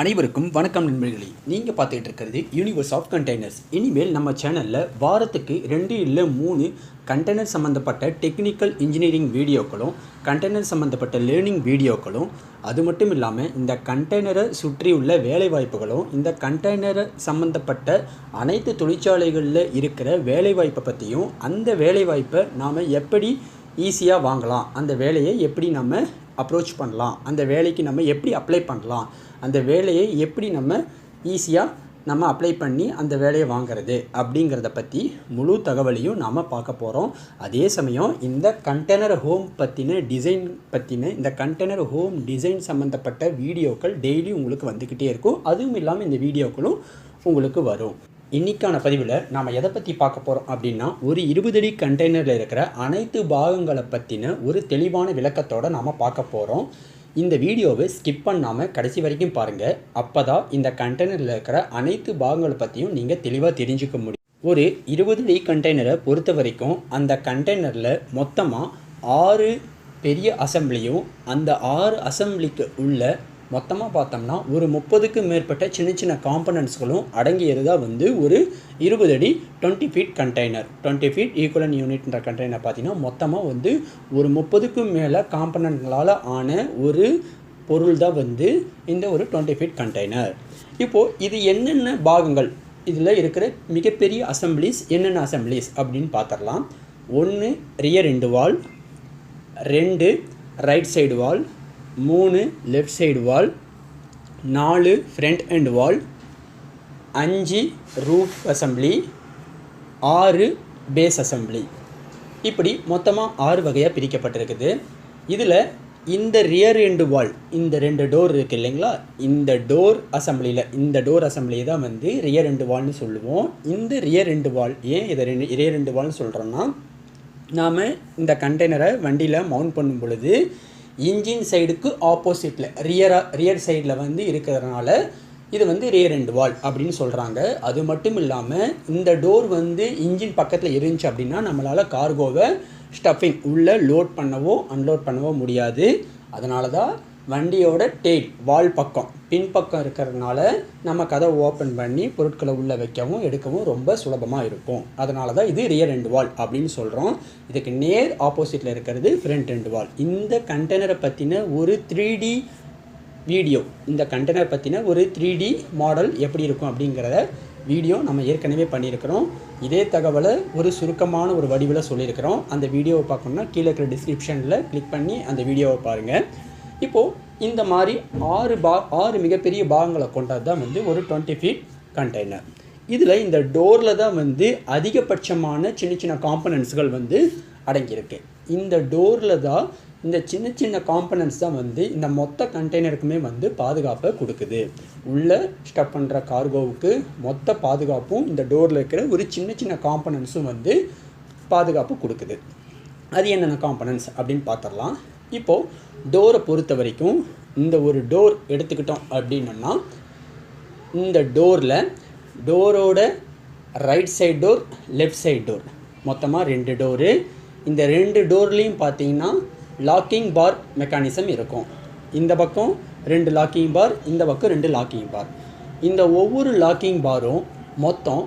அனைவருக்கும் வணக்கம் நண்பர்களே. நீங்கள் பார்த்துக்கிட்டு இருக்கிறது யூனிவர்ஸ் ஆஃப் கண்டெய்னர்ஸ். இனிமேல் நம்ம சேனலில் வாரத்துக்கு 2 இல்லை 3 கண்டெய்னர் சம்மந்தப்பட்ட டெக்னிக்கல் இன்ஜினியரிங் வீடியோக்களும் கண்டெய்னர் சம்மந்தப்பட்ட லேர்னிங் வீடியோக்களும் அது மட்டும் இல்லாமல் இந்த கண்டெய்னரை சுற்றி உள்ள வேலைவாய்ப்புகளும் இந்த கண்டெய்னரை சம்மந்தப்பட்ட அனைத்து தொழிற்சாலைகளில் இருக்கிற வேலைவாய்ப்பை பற்றியும் அந்த வேலைவாய்ப்பை நாம் எப்படி ஈஸியாக வாங்கலாம், அந்த வேலையை எப்படி நம்ம அப்ரோச் பண்ணலாம், அந்த வேலைக்கு நம்ம எப்படி அப்ளை பண்ணலாம், அந்த வேலையை எப்படி நம்ம ஈஸியாக அப்ளை பண்ணி அந்த வேலையை வாங்கிறது அப்படிங்கிறத பற்றி முழு தகவலையும் நாம் பார்க்க போகிறோம். அதே சமயம் இந்த கண்டெய்னர் ஹோம் இந்த கண்டெய்னர் ஹோம் டிசைன் சம்மந்தப்பட்ட வீடியோக்கள் டெய்லி உங்களுக்கு வந்துக்கிட்டே இருக்கும். அதுவும் இல்லாமல் இந்த வீடியோக்களும் உங்களுக்கு வரும். இன்றைக்கான பதிவில் நாம் எதை பற்றி பார்க்க போகிறோம் அப்படின்னா, ஒரு 20 அடி கண்டெய்னரில் இருக்கிற அனைத்து பாகங்களை பற்றின ஒரு தெளிவான விளக்கத்தோடு நாம் பார்க்க போகிறோம். இந்த வீடியோவை ஸ்கிப் பண்ணாமல் கடைசி வரைக்கும் பாருங்கள். அப்போ தான் இந்த கண்டெய்னரில் இருக்கிற அனைத்து பாகங்களை பற்றியும் நீங்கள் தெளிவாக தெரிஞ்சுக்க முடியும். ஒரு 20 அடி கண்டெய்னரை பொறுத்த வரைக்கும் அந்த கண்டெய்னரில் மொத்தமாக 6 பெரிய அசம்பிளியும் அந்த 6 அசம்பிளிக்கு உள்ள மொத்தமாக பார்த்தோம்னா ஒரு 30க்கும் மேற்பட்ட சின்ன சின்ன காம்பனன்ட்ஸ்களும் அடங்கியது தான் ஒரு 20 அடி 20 ஃபீட் கண்டெய்னர். 20 ஃபீட் ஈக்குவலன் யூனிட்ன்ற கண்டெய்னர் பார்த்தீங்கன்னா மொத்தமாக ஒரு 30க்கும் மேலே காம்பனன்ட்களால் ஆன ஒரு பொருள் தான் இந்த ஒரு 20 ஃபீட் கண்டெய்னர். இப்போது இது என்னென்ன பாகங்கள், இதில் இருக்கிற மிகப்பெரிய அசம்பிளிஸ் என்னென்ன அசம்பிளிஸ் அப்படின்னு பார்த்துடலாம். 1 rear end wall, 2 right side wall, 3 left side wall, 4 front end wall, 5 roof assembly, 6 base assembly. இப்படி மொத்தமாக 6 வகையாக பிரிக்கப்பட்டிருக்குது. இதில் இந்த ரியர் எண்டு வால், இந்த 2 டோர் இருக்குது இல்லைங்களா, இந்த டோர் அசம்பிளியை தான் ரியர் எண்டு வால்னு சொல்லுவோம். இந்த ரியர் எண்டு வால் ஏன் இதை ரியர் எண்டு வால்னு சொல்கிறோன்னா, நாம் இந்த கண்டெய்னரை வண்டியில் மவுண்ட் பண்ணும் பொழுது இன்ஜின் சைடுக்கு ஆப்போசிட்டில் ரியர் சைடில் இருக்கிறதுனால இது ரியர் எண்டு வால் அப்படின்னு சொல்கிறாங்க. அது மட்டும் இல்லாமல் இந்த டோர் இன்ஜின் பக்கத்தில் இருந்துச்சு அப்படின்னா நம்மளால் கார்கோவை ஸ்டஃபிங் உள்ளே லோட் பண்ணவோ அன்லோட் பண்ணவோ முடியாது. அதனால தான் வண்டியோட டெயில் வால் பக்கம் பின்பக்கம் இருக்கிறதுனால நம்ம கதவை ஓப்பன் பண்ணி பொருட்களை உள்ளே வைக்கவும் எடுக்கவும் ரொம்ப சுலபமாக இருக்கும். அதனால தான் இது ரியர் எண்டு வால் அப்படின்னு சொல்கிறோம். இதுக்கு நேர் ஆப்போசிட்டில் இருக்கிறது ஃப்ரண்ட் எண்டு வால். இந்த கண்டெய்னரை பற்றின ஒரு 3D வீடியோ, இந்த கண்டெய்னர் பற்றின ஒரு 3D மாடல் எப்படி இருக்கும் அப்படிங்கிறத வீடியோ நம்ம ஏற்கனவே பண்ணியிருக்கிறோம். இதே தகவலை ஒரு சுருக்கமான ஒரு வடிவில் சொல்லியிருக்கிறோம். அந்த வீடியோவை பார்க்கணுன்னா கீழே இருக்கிற டிஸ்கிரிப்ஷனில் கிளிக் பண்ணி அந்த வீடியோவை பாருங்கள். இப்போது இந்த மாதிரி 6 மிகப்பெரிய பாகங்களை கொண்டது தான் ஒரு 20 ஃபீட் கண்டெய்னர். இதில் இந்த டோரில் தான் அதிகபட்சமான சின்ன சின்ன காம்பனன்ட்ஸ்கள் அடங்கியிருக்கு. இந்த டோரில் தான் இந்த சின்ன சின்ன காம்பனன்ட்ஸ் தான் இந்த மொத்த கண்டெய்னருக்குமே பாதுகாப்பை கொடுக்குது. உள்ளே ஸ்டப் பண்ணுற கார்கோவுக்கு மொத்த பாதுகாப்பும் இந்த டோரில் இருக்கிற ஒரு சின்ன சின்ன காம்பனன்ட்ஸும் பாதுகாப்பு கொடுக்குது. அது என்னென்ன காம்பனன்ட்ஸ் அப்படின்னு பார்த்துடலாம். இப்போது டோரை பொறுத்த வரைக்கும் இந்த ஒரு டோர் எடுத்துக்கிட்டோம் அப்படின்னா, இந்த டோரோட right side door, left side door, மொத்தமாக 2 டோரு. இந்த 2 டோர்லேயும் பார்த்தீங்கன்னா லாக்கிங் பார் மெக்கானிசம் இருக்கும். இந்த பக்கம் 2 லாக்கிங் பார், இந்த பக்கம் 2 லாக்கிங் பார். இந்த ஒவ்வொரு லாக்கிங் பாரும் மொத்தம்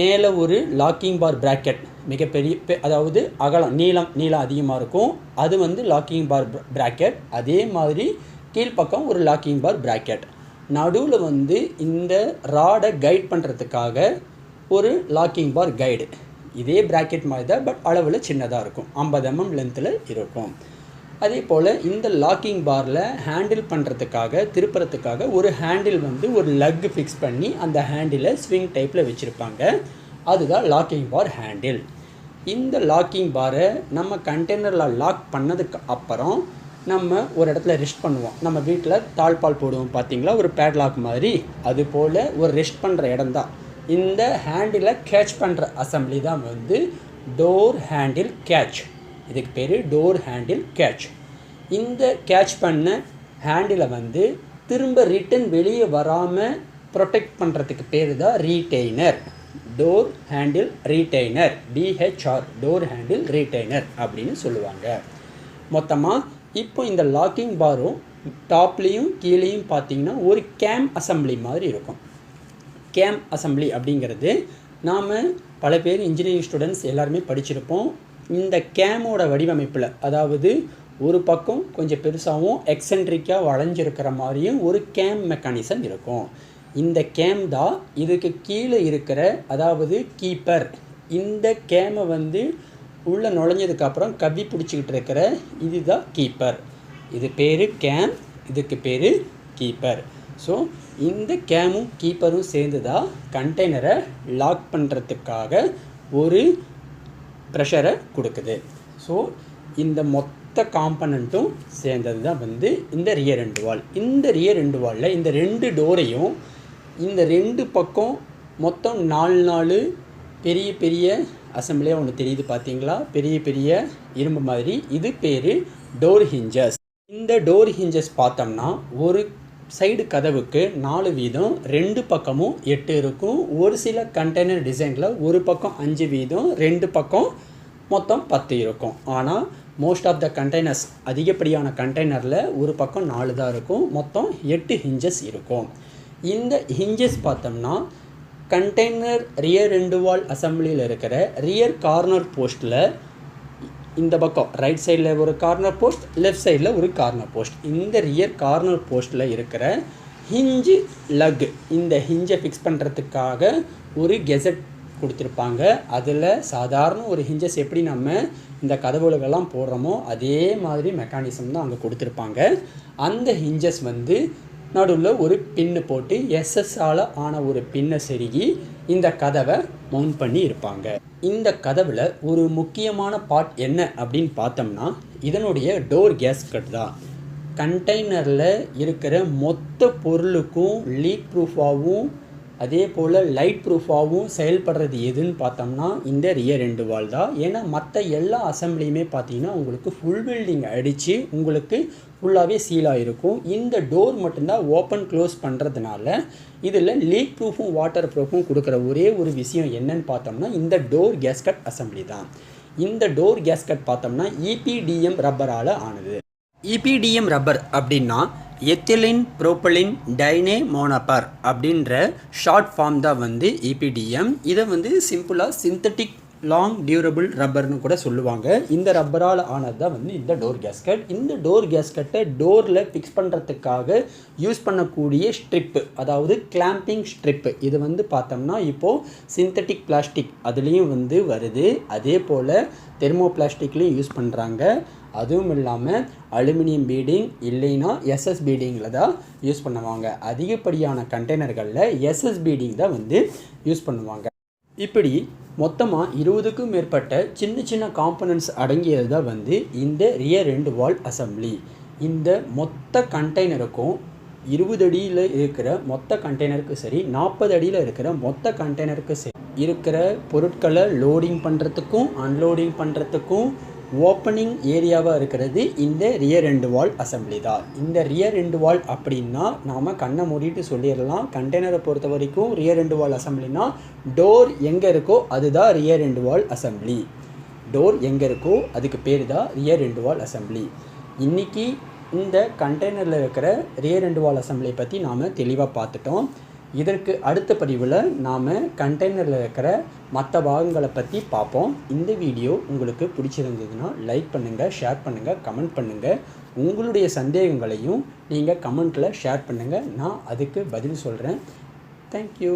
மேலே ஒரு லாக்கிங் பார் பிராக்கெட் மிகப்பெரிய, அதாவது அகலம் நீளம் அதிகமாக இருக்கும். அது லாக்கிங் பார் பிராக்கெட். அதே மாதிரி கீழ்ப்பக்கம் ஒரு லாக்கிங் பார் பிராக்கெட். நடுவில் இந்த ராடை கைட் பண்ணுறதுக்காக ஒரு லாக்கிங் பார் கைடு. இதே பிராக்கெட் மாதிரி தான், பட் அளவில் சின்னதாக இருக்கும். 50 mm லென்த்தில் இருக்கும். அதே போல் இந்த லாக்கிங் பாரில் ஹேண்டில் பண்ணுறதுக்காக திருப்புறத்துக்காக ஒரு ஹேண்டில் ஒரு லக் ஃபிக்ஸ் பண்ணி அந்த ஹேண்டிலை ஸ்விங் டைப்பில் வச்சுருப்பாங்க. அதுதான் லாக்கிங் பார் ஹேண்டில். இந்த லாக்கிங் பாரை நம்ம கண்டெய்னரில் லாக் பண்ணதுக்கு அப்புறம் நம்ம ஒரு இடத்துல ரெஸ்ட் பண்ணுவோம். நம்ம வீட்டில் தாழ்பால் போடுவோம் பார்த்தீங்களா, ஒரு பேட்லாக் மாதிரி. அது போல் ஒரு ரெஸ்ட் பண்ணுற இடம் தான் இந்த ஹேண்டிலை கேட்ச் பண்ணுற அசம்பிளி தான் டோர் ஹேண்டில் கேட்ச். இதுக்கு பேர் டோர் ஹேண்டில் கேட்ச். இந்த கேட்ச் பண்ண ஹேண்டிலை திரும்ப ரிட்டன் வெளியே வராமல் ப்ரொடெக்ட் பண்ணுறதுக்கு பேர் தான் retainer. Door handle retainer, DHR, door handle retainer அப்படின்னு சொல்லுவாங்க. மொத்தமாக இப்போ இந்த லாக்கிங் பாரும் டாப்லேயும் கீழேயும் பார்த்தீங்கன்னா ஒரு கேம் அசம்பிளி மாதிரி இருக்கும். கேம் அசம்பிளி அப்படிங்கிறது நாம் பல பேர் இன்ஜினியரிங் ஸ்டூடெண்ட்ஸ் எல்லாருமே படிச்சிருப்போம். இந்த கேமோட வடிவமைப்பில், அதாவது ஒரு பக்கம் கொஞ்சம் பெருசாகவும் எக்ஸென்ட்ரிக்காக வளைஞ்சிருக்கிற மாதிரியும் ஒரு கேம் மெக்கானிசம் இருக்கும். இந்த கேம் தான் இதுக்கு கீழே இருக்கிற, அதாவது கீப்பர். இந்த கேமை வந்து உள்ளே நுழைஞ்சதுக்கப்புறம் கவ்வி பிடிச்சிக்கிட்டு இருக்கிற இதுதான் கீப்பர். இது பேர் கேம், இதுக்கு பேர் கீப்பர். ஸோ இந்த கேமும் கீப்பரும் சேர்ந்து தான் கண்டெய்னரை லாக் பண்ணுறதுக்காக ஒரு ப்ரெஷரை கொடுக்குது. ஸோ இந்த மொத்த காம்பனண்ட்டும் சேர்ந்தது தான் வந்து இந்த ரியர் எண்ட் வால். இந்த ரியர் எண்ட் வாலில் இந்த 2 டோரையும், இந்த 2 பக்கம் மொத்தம் 4 பெரிய பெரிய அசம்பிளியாக ஒன்று தெரியுது பார்த்தீங்களா, பெரிய பெரிய இரும்பு மாதிரி. இது பேர் டோர் ஹிஞ்சஸ். இந்த டோர் ஹிஞ்சஸ் பார்த்தோம்னா ஒரு சைடு கதவுக்கு 4 வீதம், 2 பக்கமும் 8 இருக்கும். ஒரு சில கண்டெய்னர் டிசைனில் ஒரு பக்கம் 5 வீதம், 2 பக்கம் மொத்தம் 10 இருக்கும். ஆனால் மோஸ்ட் ஆஃப் த கண்டெய்னர்ஸ், அதிகப்படியான கண்டெய்னரில் ஒரு பக்கம் 4 தான் இருக்கும். மொத்தம் 8 ஹிஞ்சஸ் இருக்கும். இந்த ஹிஞ்சஸ் பார்த்தோம்னா கண்டெய்னர் ரியர் எண்ட் வால் அசம்பிளியில் இருக்கிற ரியர் கார்னர் போஸ்ட்டில் இந்த பக்கம் ரைட் சைடில் ஒரு கார்னர் போஸ்ட், லெஃப்ட் சைடில் ஒரு கார்னர் போஸ்ட். இந்த ரியர் கார்னர் போஸ்ட்டில் இருக்கிற ஹிஞ்சு லக், இந்த ஹிஞ்சை ஃபிக்ஸ் பண்ணுறதுக்காக ஒரு கெசட் கொடுத்துருப்பாங்க. அதில் சாதாரண ஒரு ஹிஞ்சஸ் எப்படி நம்ம இந்த கதவுகளெல்லாம் போடுறோமோ அதே மாதிரி மெக்கானிசம் தான் அங்கே கொடுத்துருப்பாங்க. அந்த ஹிஞ்சஸ் வந்து நடுவில் ஒரு பின்னு போட்டு எஸ்எஸ்ஸால் ஆன ஒரு பின்னை செருகி இந்த கதவை மவுண்ட் பண்ணி இருப்பாங்க. இந்த கதவில் ஒரு முக்கியமான பார்ட் என்ன அப்படின்னு பார்த்தோம்னா இதனுடைய டோர் கேஸ்கட் தான். கண்டெய்னரில் இருக்கிற மொத்த பொருளுக்கும் லீக் ப்ரூஃபாகவும் அதே போல் லைட் ப்ரூஃபாகவும் செயல்படுறது எதுன்னு பார்த்தோம்னா இந்த ரியர் எண்ட் வால் தான். ஏன்னா மற்ற எல்லா அசம்பிளியுமே பார்த்தீங்கன்னா உங்களுக்கு ஃபுல் பில்டிங் அடித்து உங்களுக்கு ஃபுல்லாகவே சீலாக இருக்கும். இந்த டோர் மட்டும்தான் ஓப்பன் க்ளோஸ் பண்ணுறதுனால இதில் லீக் ப்ரூஃபும் வாட்டர் ப்ரூஃபும் கொடுக்குற ஒரே ஒரு விஷயம் என்னன்னு பார்த்தோம்னா இந்த டோர் கேஸ்கட் அசம்பிளி தான். இந்த டோர் கேஸ்கட் பார்த்தோம்னா EPDM ரப்பரால் ஆனது. EPDM ரப்பர் அப்படின்னா எத்திலின் புரோப்பலின் டைனே மோனோமர் அப்படின்ற ஷார்ட் ஃபார்ம் தான் வந்து EPDM. இதை வந்து சிம்பிளாக சிந்தட்டிக் லாங் டியூரபிள் ரப்பர்னு கூட சொல்லுவாங்க. இந்த ரப்பரால் ஆனது தான் வந்து இந்த டோர் கேஸ்கட். இந்த டோர் கேஸ்கட்டை டோரில் ஃபிக்ஸ் பண்ணுறதுக்காக யூஸ் பண்ணக்கூடிய ஸ்ட்ரிப்பு, அதாவது கிளாம்பிங் ஸ்ட்ரிப்பு, இது வந்து பார்த்தோம்னா இப்போது சிந்தட்டிக் பிளாஸ்டிக் அதுலேயும் வந்து வருது. அதே போல் தெர்மோ பிளாஸ்டிக்லேயும் யூஸ் பண்ணுறாங்க. அதுவும் இல்லாமல் அலுமினியம் பீடிங் இல்லைன்னா SS பீடிங்கில் தான் யூஸ் பண்ணுவாங்க. அதிகப்படியான கண்டெய்னர்களில் SS பீடிங் தான் வந்து யூஸ் பண்ணுவாங்க. இப்படி மொத்தமாக 20க்கும் மேற்பட்ட சின்ன சின்ன காம்பனன்ட்ஸ் அடங்கியது தான் வந்து இந்த ரியர் எண்ட் வால் அசம்பிளி. இந்த மொத்த கண்டெய்னருக்கும் 20 அடியில் இருக்கிற மொத்த கண்டெய்னருக்கு சரி, 40 அடியில் இருக்கிற மொத்த கண்டெய்னருக்கு சரி இருக்கிற பொருட்களை லோடிங் பண்ணுறதுக்கும் அன்லோடிங் பண்ணுறதுக்கும் ஓப்பனிங் ஏரியாவாக இருக்கிறது இந்த ரியர் எண்ட் வால் அசம்பிளி தான். இந்த ரியர் எண்ட் வால் அப்படின்னா நாம் கண்ணை மூடிட்டு சொல்லிடலாம். கண்டெய்னரை பொறுத்த வரைக்கும் ரியர் எண்ட் வால் அசம்பிளினா டோர் எங்கே இருக்கோ அதுதான் ரியர் எண்ட் வால் அசம்பிளி. டோர் எங்கே இருக்கோ அதுக்கு பேர் தான் ரியர் எண்ட் வால் அசம்பிளி. இன்றைக்கி இந்த கண்டெய்னரில் இருக்கிற ரியர் எண்ட் வால் அசம்பிளியை பற்றி நாம் தெளிவாக பார்த்துட்டோம். இதற்கு அடுத்த பதிவில் நாம் கண்டெய்னரில் இருக்கிற மற்ற பாகங்களை பற்றி பார்ப்போம். இந்த வீடியோ உங்களுக்கு பிடிச்சிருந்ததுன்னா லைக் பண்ணுங்கள், ஷேர் பண்ணுங்கள், கமெண்ட் பண்ணுங்கள். உங்களுடைய சந்தேகங்களையும் நீங்கள் கமெண்ட்டில் ஷேர் பண்ணுங்கள். நான் அதுக்கு பதில் சொல்கிறேன். தேங்க்யூ.